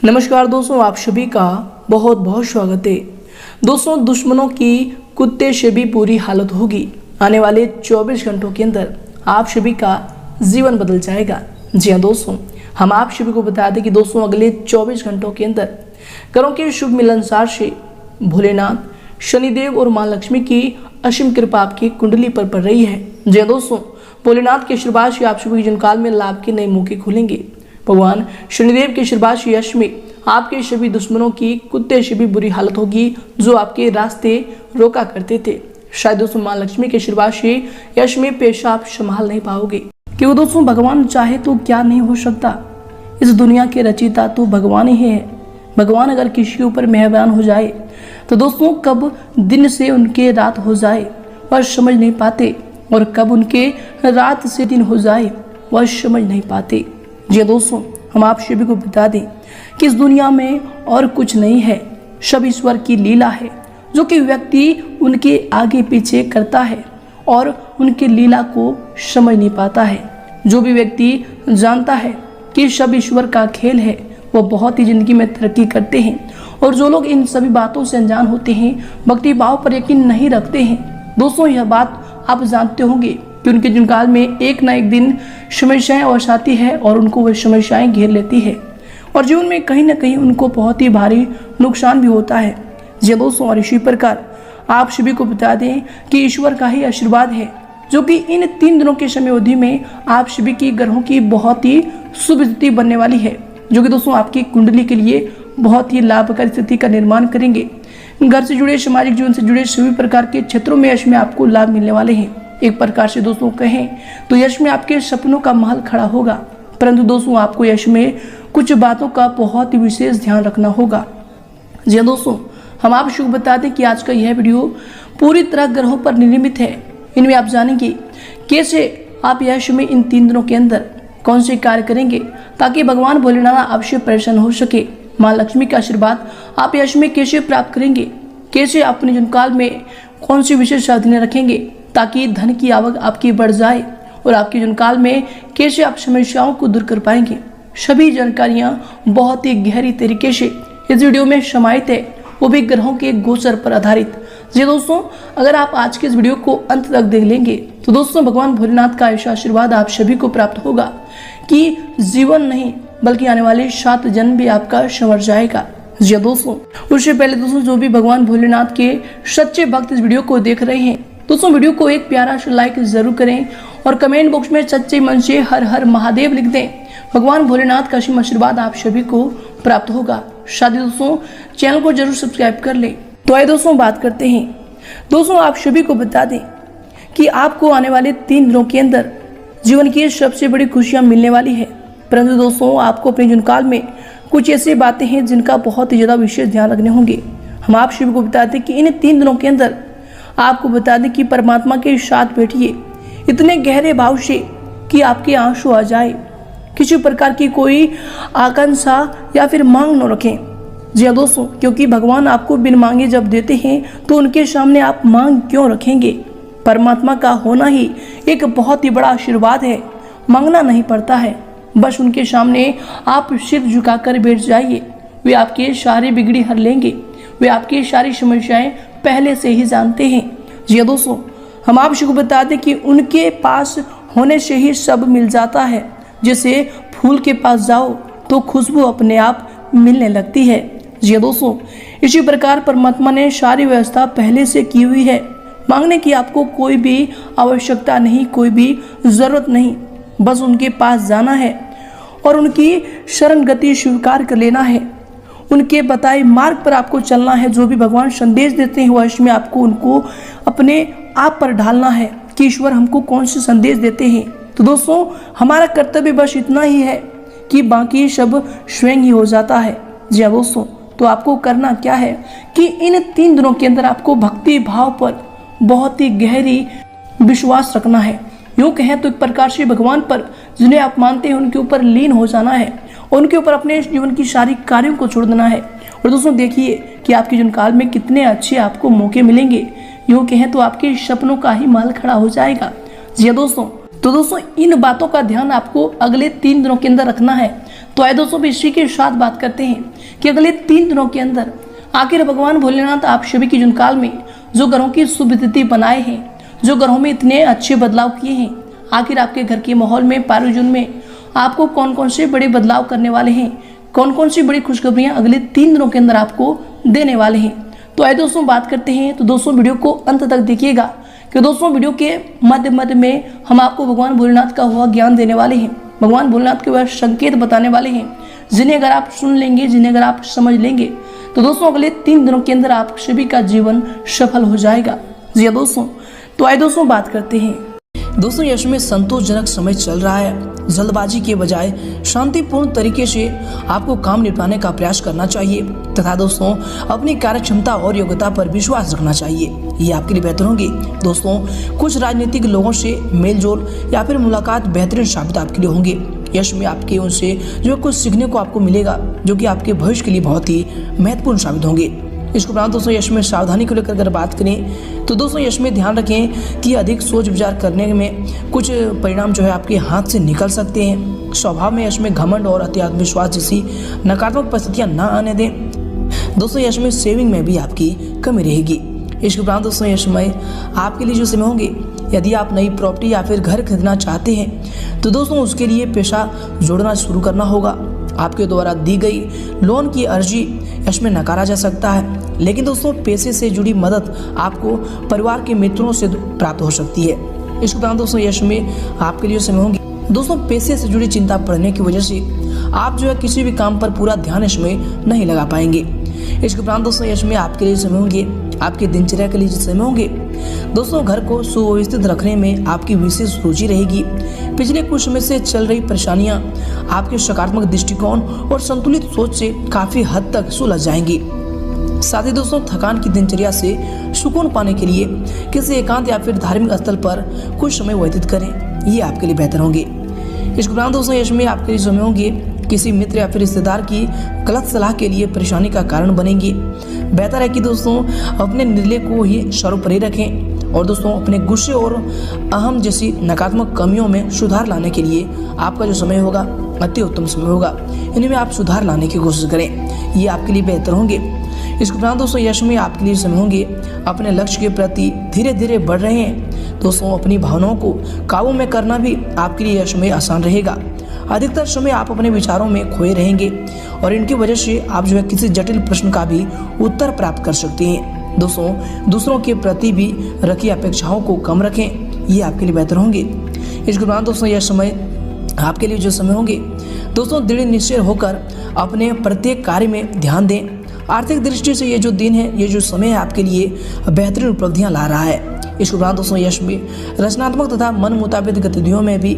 नमस्कार दोस्तों, आप सभी का बहुत बहुत स्वागत है। दोस्तों, दुश्मनों की कुत्ते से भी बुरी हालत होगी। आने वाले 24 घंटों के अंदर आप सभी का जीवन बदल जाएगा। जी हाँ दोस्तों, हम आप सभी को बता दें कि दोस्तों अगले 24 घंटों के अंदर ग्रहों के शुभ मिलनसार से भोलेनाथ, शनिदेव और माँ लक्ष्मी की असीम कृपा आपकी कुंडली पर पड़ रही है। जी हाँ दोस्तों, भोलेनाथ के आशीर्वाद से आप सभी के जीवन काल में लाभ के नए मौके खुलेंगे। भगवान शनिदेव के आशीर्वाद से यश में आपके सभी दुश्मनों की कुत्ते से भी बुरी हालत होगी जो आपके रास्ते रोका करते थे। शायद दोस्तों माँ लक्ष्मी के आशीर्वाद से यश में पेशा आप संभाल नहीं पाओगे, क्योंकि दोस्तों भगवान चाहे तो क्या नहीं हो सकता। इस दुनिया के रचयिता तो भगवान ही है। भगवान अगर किसी के ऊपर मेहरबान हो जाए तो दोस्तों कब दिन से उनके रात हो जाए वह समझ नहीं पाते, और कब उनके रात से दिन हो जाए वह समझ नहीं पाते। जी दोस्तों, हम आप सभी को बता दें कि इस दुनिया में और कुछ नहीं है, सब ईश्वर की लीला है जो कि व्यक्ति उनके आगे पीछे करता है और उनके लीला को समझ नहीं पाता है। जो भी व्यक्ति जानता है कि सब ईश्वर का खेल है वो बहुत ही जिंदगी में तरक्की करते हैं, और जो लोग इन सभी बातों से अनजान होते हैं, भक्ति भाव पर यकीन नहीं रखते हैं, दोस्तों यह बात आप जानते होंगे कि उनके जीवन काल में एक ना एक दिन समस्याएं अवश्य आती है और उनको वह समस्याएं घेर लेती है, और जीवन में कहीं ना कहीं उनको बहुत ही भारी नुकसान भी होता है। जी दोस्तों, और इसी प्रकार आप सभी को बता दें कि ईश्वर का ही आशीर्वाद है जो कि इन 3 दिनों के समय अवधि में आप सभी की ग्रहों की बहुत ही शुभ स्थिति बनने वाली है, जो कि दोस्तों आपकी कुंडली के लिए बहुत ही लाभकारी स्थिति का निर्माण करेंगे। घर से जुड़े, सामाजिक जीवन से जुड़े सभी प्रकार के क्षेत्रों में यश में आपको लाभ मिलने वाले हैं। एक प्रकार से दोस्तों कहें तो यश में आपके सपनों का महल खड़ा होगा, परंतु दोस्तों आपको यश में कुछ बातों का बहुत ही विशेष ध्यान रखना होगा। जी दोस्तों, हम आप शुभ बता दें कि आज का यह वीडियो पूरी तरह ग्रहों पर निर्मित है। इनमें आप जानेंगे कैसे आप यश में इन 3 दिनों के अंदर कौन से कार्य करेंगे ताकि भगवान भोलेनाथ आपसे प्रसन्न हो सके। माँ लक्ष्मी का आशीर्वाद आप यश में कैसे प्राप्त करेंगे, कैसे अपने जीवन काल में कौन सी विशेष साधनें रखेंगे ताकि धन की आवक आपकी बढ़ जाए, और आपके जीवन काल में कैसे आप समस्याओं को दूर कर पाएंगे। सभी जानकारियां बहुत ही गहरी तरीके से इस वीडियो में समाहित है, वो भी ग्रहों के गोचर पर आधारित। जी दोस्तों, अगर आप आज के इस वीडियो को अंत तक देख लेंगे तो दोस्तों भगवान भोलेनाथ का ऐसा आशीर्वाद आप सभी को प्राप्त होगा कि जीवन नहीं बल्कि आने वाले 7 जन्म भी आपका संवर जाएगा। जी दोस्तों, उससे पहले दोस्तों जो भी भगवान भोलेनाथ के सच्चे भक्त इस वीडियो को देख रहे हैं, दोस्तों वीडियो को एक प्यारा सा लाइक जरूर करें और कमेंट बॉक्स में सच्चे मन से हर हर महादेव लिख दें। भगवान भोलेनाथ का असीम आशीर्वाद आप सभी को प्राप्त होगा। साथ ही दोस्तों चैनल को जरूर सब्सक्राइब कर लें। तो आइए दोस्तों बात करते हैं। दोस्तों आप सभी को बता दें कि आपको आने वाले 3 दिनों के अंदर जीवन की सबसे बड़ी खुशियां मिलने वाली है, परंतु दोस्तों आपको अपने जीवन काल में कुछ ऐसी बातें हैं जिनका बहुत ही ज्यादा विशेष ध्यान रखने होंगे। हम आप सभी को बताते हैं कि इन 3 दिनों के अंदर आपको बता दें कि परमात्मा के साथ बैठिए इतने गहरे भाव से कि आपके आंसू आ जाए। किसी प्रकार की कोई आकांक्षा या फिर मांग न रखें। जी हाँ दोस्तों, क्योंकि भगवान आपको बिन मांगे जब देते हैं तो उनके सामने आप मांग क्यों रखेंगे। परमात्मा का होना ही एक बहुत ही बड़ा आशीर्वाद है। मांगना नहीं पड़ता है, बस उनके सामने आप सिर झुकाकर बैठ जाइए। वे आपके सारे बिगड़ी हर लेंगे, वे आपकी सारी समस्याएं पहले से ही जानते हैं। जी दोस्तों, हम आपको बता दें कि उनके पास होने से ही सब मिल जाता है। जैसे फूल के पास जाओ तो खुशबू अपने आप मिलने लगती है। जी दोस्तों, इसी प्रकार परमात्मा ने सारी व्यवस्था पहले से की हुई है। मांगने की आपको कोई भी आवश्यकता नहीं, कोई भी जरूरत नहीं, बस उनके पास जाना है और उनकी शरण गति स्वीकार कर लेना है। उनके बताए मार्ग पर आपको चलना है। जो भी भगवान संदेश देते हैं वह इसमें आपको उनको अपने आप पर ढालना है कि ईश्वर हमको कौन से संदेश देते हैं। तो दोस्तों हमारा कर्तव्य बस इतना ही है कि बाकी सब स्वयं ही हो जाता है। जी हाँ दोस्तों, तो आपको करना क्या है कि इन 3 दिनों के अंदर आपको भक्ति भाव पर बहुत ही गहरी विश्वास रखना है। यूँ कहें तो एक प्रकार से भगवान पर जिन्हें आप मानते हैं उनके ऊपर लीन हो जाना है, उनके ऊपर अपने जीवन की सारी कार्यों को छोड़ देना है। और दोस्तों देखिए कि आपके जीवन काल में कितने अच्छे आपको मौके मिलेंगे। यूँ कहें तो आपके सपनों का ही महल खड़ा हो जाएगा। जी हाँ दोस्तों, तो दोस्तों इन बातों का ध्यान आपको अगले 3 दिनों के अंदर रखना है तो आइए दोस्तों इसी के साथ बात करते हैं कि अगले 3 दिनों के अंदर आखिर भगवान भोलेनाथ आप सभी की जुन काल में जो घरों की शुभ तिथि बनाए हैं, जो घरों में इतने अच्छे बदलाव किए हैं, आखिर आपके घर के माहौल में 12 जून में आपको कौन कौन से बड़े बदलाव करने वाले हैं, कौन कौन सी बड़ी खुशखबरियां अगले 3 दिनों के अंदर आपको देने वाले हैं। तो आइए दोस्तों बात करते हैं। तो दोस्तों वीडियो को अंत तक देखिएगा कि दोस्तों वीडियो के मध्य में हम आपको भगवान भोलेनाथ का हुआ ज्ञान देने वाले हैं, भगवान भोलेनाथ के वह संकेत बताने वाले हैं, जिन्हें अगर आप सुन लेंगे, जिन्हें अगर आप समझ लेंगे तो दोस्तों अगले 3 दिनों के अंदर आप सभी का जीवन सफल हो जाएगा। जी हाँ दोस्तों, तो आइए दोस्तों बात करते हैं। दोस्तों यश में संतोषजनक समय चल रहा है। जल्दबाजी के बजाय शांतिपूर्ण तरीके से आपको काम निपटाने का प्रयास करना चाहिए तथा दोस्तों अपनी कार्य क्षमता और योग्यता पर विश्वास रखना चाहिए, ये आपके लिए बेहतर होंगे। दोस्तों कुछ राजनीतिक लोगों से मेलजोल या फिर मुलाकात बेहतरीन साबित आपके लिए होंगे। यश में आपके उनसे जो कुछ सीखने को आपको मिलेगा जो कि आपके भविष्य के लिए बहुत ही महत्वपूर्ण साबित होंगे। इसके उपरांत दोस्तों यश में सावधानी को लेकर अगर बात करें तो दोस्तों यश में ध्यान रखें कि अधिक सोच विचार करने में कुछ परिणाम जो है आपके हाथ से निकल सकते हैं। स्वभाव में यश में घमंड और अति आत्मविश्वास जैसी नकारात्मक परिस्थितियां न आने दें। दोस्तों यश में सेविंग में भी आपकी कमी रहेगी। इसके उपरांत दोस्तों यश में आपके लिए जो समय होंगे, यदि आप नई प्रॉपर्टी या फिर घर खरीदना चाहते हैं तो दोस्तों उसके लिए पैसा जोड़ना शुरू करना होगा। आपके द्वारा दी गई लोन की अर्जी यश में नकारा जा सकता है, लेकिन दोस्तों पैसे से जुड़ी मदद आपको परिवार के मित्रों से प्राप्त हो सकती है। इसके उपरांत दोस्तों यश में आपके लिए समय होंगे। दोस्तों पैसे से जुड़ी चिंता बढ़ने की वजह से आप जो है किसी भी काम पर पूरा ध्यान इसमें नहीं लगा पाएंगे। इसके उपरांत दोस्तों यश में आपके लिए समय होंगे, आपके दिनचर्या के लिए समय होंगे। दोस्तों घर को सुव्यवस्थित रखने में आपकी विशेष रुचि रहेगी। पिछले कुछ समय से चल रही परेशानियां आपके सकारात्मक दृष्टिकोण और संतुलित सोच से काफी हद तक सुलझ जाएंगी। साथ ही दोस्तों थकान की दिनचर्या से सुकून पाने के लिए किसी एकांत या फिर धार्मिक स्थल पर कुछ समय व्यतीत करें, ये आपके लिए बेहतर होंगे। इसके उपरांत दोस्तों यश में आपके लिए समय होंगे किसी मित्र या फिर रिश्तेदार की गलत सलाह के लिए परेशानी का कारण बनेंगी। बेहतर है कि दोस्तों अपने निर्णय को ही सर्वोपरि रखें और दोस्तों अपने गुस्से और अहम जैसी नकारात्मक कमियों में सुधार लाने के लिए आपका जो समय होगा अति उत्तम समय होगा। इनमें आप सुधार लाने की कोशिश करें, ये आपके लिए बेहतर होंगे। इसके उपरांत दोस्तों यश में आपके लिए समय होंगे अपने लक्ष्य के प्रति धीरे धीरे बढ़ रहे हैं। दोस्तों अपनी भावनाओं को काबू में करना भी आपके लिए यश में आसान रहेगा। अधिकतर समय आप अपने विचारों में खोए रहेंगे और इनकी वजह से आप जो है किसी जटिल प्रश्न का भी उत्तर प्राप्त कर सकते हैं। दोस्तों दूसरों के प्रति भी रखी अपेक्षाओं को कम रखें, ये आपके लिए बेहतर होंगे। इसके उपरांत दोस्तों यह समय आपके लिए जो समय होंगे दोस्तों दृढ़ निश्चय होकर अपने प्रत्येक कार्य में ध्यान दें। आर्थिक दृष्टि से ये जो दिन है, ये जो समय है आपके लिए बेहतरीन उपलब्धियां ला रहा है। इसके उपरांत दोस्तों यश में रचनात्मक तथा मन मुताबिक गतिविधियों में भी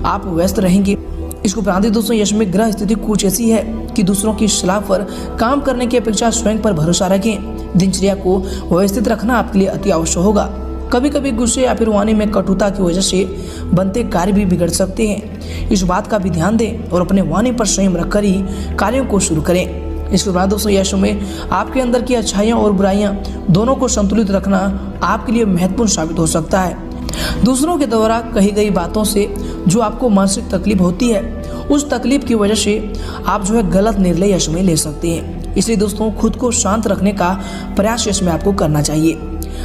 आप व्यस्त रहेंगे। इसके उपरांत दोस्तों यश में ग्रह स्थिति कुछ ऐसी है कि दूसरों की सलाह पर काम करने की अपेक्षा स्वयं पर भरोसा रखें। दिनचर्या को व्यवस्थित रखना आपके लिए अति आवश्यक होगा। कभी कभी गुस्से या फिर वाणी में कटुता की वजह से बनते कार्य भी बिगड़ सकते हैं। इस बात का भी ध्यान दें और अपने वाणी पर संयम रखकर ही कार्यों को शुरू करें। इसके बाद दोस्तों यश में आपके अंदर की अच्छाइयाँ और बुराइयाँ दोनों को संतुलित रखना आपके लिए महत्वपूर्ण साबित हो सकता है। दूसरों के द्वारा कही गई बातों से जो आपको मानसिक तकलीफ होती है, उस तकलीफ की वजह से आप जो है गलत निर्णय यश में ले सकते हैं। इसलिए दोस्तों खुद को शांत रखने का प्रयास यश में आपको करना चाहिए।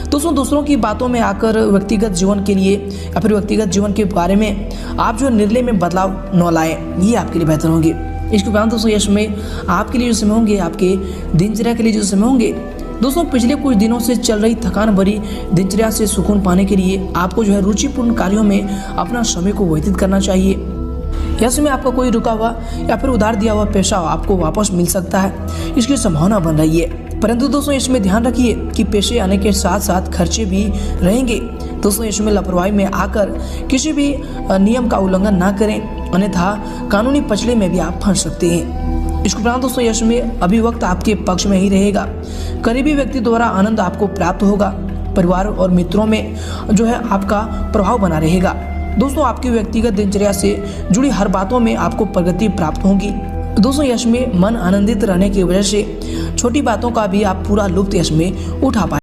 दोस्तों दूसरों की बातों में आकर व्यक्तिगत जीवन के लिए या फिर व्यक्तिगत जीवन के बारे में आप जो निर्णय में बदलाव न लाएं, ये आपके लिए बेहतर होंगे। इसके बाद दोस्तों यश में आपके लिए जो समय होंगे, आपके दिनचर्या के लिए जो समय होंगे दोस्तों पिछले कुछ दिनों से चल रही थकान भरी दिनचर्या से सुकून पाने के लिए आपको जो है रुचिपूर्ण कार्यों में अपना समय को व्यतीत करना चाहिए। यश में आपका कोई रुका हुआ या फिर उधार दिया हुआ पैसा आपको वापस मिल सकता है, इसकी संभावना बन रही है। परंतु दोस्तों इसमें ध्यान रखिए कि पैसे आने के साथ साथ खर्चे भी रहेंगे। दोस्तों इसमें लापरवाही में आकर किसी भी नियम का उल्लंघन ना करें, अन्यथा कानूनी पचड़े में भी आप फंस सकते हैं। इसके उपरांत दोस्तों यश में अभी वक्त आपके पक्ष में ही रहेगा। करीबी व्यक्ति द्वारा आनंद आपको प्राप्त होगा। परिवार और मित्रों में जो है आपका प्रभाव बना रहेगा। दोस्तों आपकी व्यक्तिगत दिनचर्या से जुड़ी हर बातों में आपको प्रगति प्राप्त होगी। दोस्तों यश में मन आनंदित रहने की वजह से छोटी बातों का भी आप पूरा लुत्फ यश में उठा पाए।